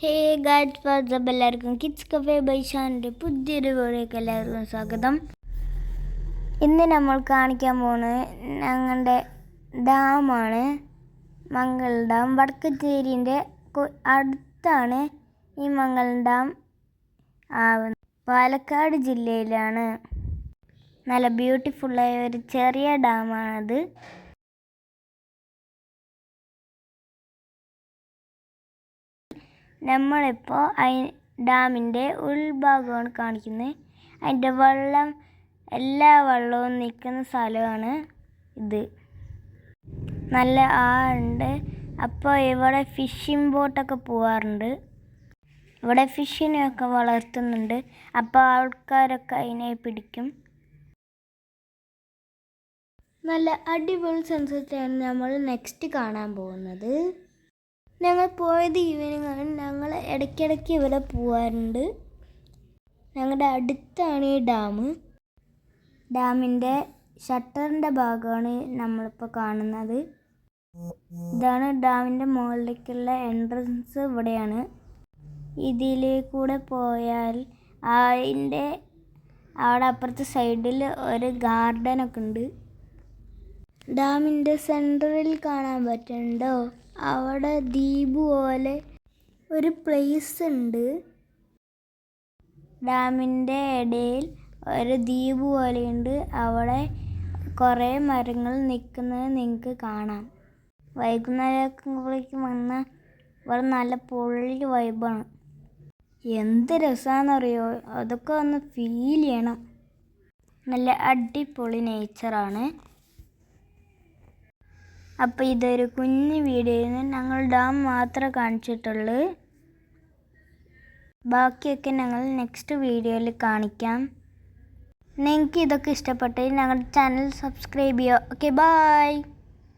Hey guys, WhatsApp എല്ലാവർക്കും kids cafe by ഷാൻ്റെ പുതിയൊരു വീഡിയോക്ക് എല്ലാവർക്കും സ്വാഗതം. ഇന്ന് നമ്മൾ കാണിക്കാൻ പോകുന്നത് ഞങ്ങളുടെ ഡാമാണ്, മംഗൾ ഡാം. വടക്കഞ്ചേരിൻ്റെ അടുത്താണ് ഈ മംഗൾ ഡാം ആവുന്നത്. പാലക്കാട് ജില്ലയിലാണ്. നല്ല ബ്യൂട്ടിഫുള്ളായ ഒരു ചെറിയ ഡാമാണത്. നമ്മളിപ്പോൾ ഡാമിൻ്റെ ഉൾഭാഗമാണ് കാണിക്കുന്നത്. അതിൻ്റെ എല്ലാ വെള്ളവും നിൽക്കുന്ന സ്ഥലമാണ് ഇത്. നല്ല ആഴുണ്ട്. അപ്പോൾ ഇവിടെ ഫിഷിംഗ് ബോട്ടൊക്കെ പോകാറുണ്ട്. ഇവിടെ ഫിഷിനെയൊക്കെ വളർത്തുന്നുണ്ട്. അപ്പോൾ ആൾക്കാരൊക്കെ അതിനെ പിടിക്കും. നല്ല അടിപൊളി സൺസെറ്റാണ് നമ്മൾ നെക്സ്റ്റ് കാണാൻ പോകുന്നത്. ഞങ്ങൾ പോയത് ഈവനിങ്ങാണ്. ഞങ്ങൾ ഇടയ്ക്കിടയ്ക്ക് ഇവിടെ പോകാറുണ്ട്. ഞങ്ങളുടെ അടുത്താണ് ഈ ഡാം. ഡാമിൻ്റെ ഷട്ടറിൻ്റെ ഭാഗമാണ് നമ്മളിപ്പോൾ കാണുന്നത്. ഇതാണ് ഡാമിൻ്റെ മുകളിലേക്കുള്ള എൻട്രൻസ്. ഇവിടെയാണ്. ഇതിലേക്കൂടെ പോയാൽ അവിടെ അപ്പുറത്തെ സൈഡിൽ ഒരു ഗാർഡനൊക്കെ ഉണ്ട്. ഡാമിൻ്റെ സെൻറ്ററിൽ കാണാൻ പറ്റുന്നുണ്ടോ? അവിടെ ദ്വീപ് പോലെ ഒരു പ്ലേസ് ഉണ്ട്. ഡാമിൻ്റെ ഇടയിൽ ഒരു ദ്വീപ് പോലെയുണ്ട്. അവിടെ കുറേ മരങ്ങൾ നിൽക്കുന്നത് നിങ്ങൾക്ക് കാണാം. വൈകുന്നേരത്തേക്ക് വന്നാൽ ഇവിടെ നല്ല പൊള്ളി വൈബാണ്. എന്ത് രസമാണെന്നറിയോ? അതൊക്കെ ഒന്ന് ഫീൽ ചെയ്യണം. നല്ല അടിപൊളി നേച്ചറാണ്. അപ്പോൾ ഇതൊരു കുഞ്ഞു വീഡിയോയിൽ ഞങ്ങൾ ഡാം മാത്രമേ കാണിച്ചിട്ടുള്ളൂ. ബാക്കിയൊക്കെ ഞങ്ങൾ നെക്സ്റ്റ് വീഡിയോയിൽ കാണിക്കാം. നിങ്ങൾക്ക് ഇതൊക്കെ ഇഷ്ടപ്പെട്ടെങ്കിൽ ഞങ്ങളുടെ ചാനൽ സബ്സ്ക്രൈബ് ചെയ്യുക. Okay, by.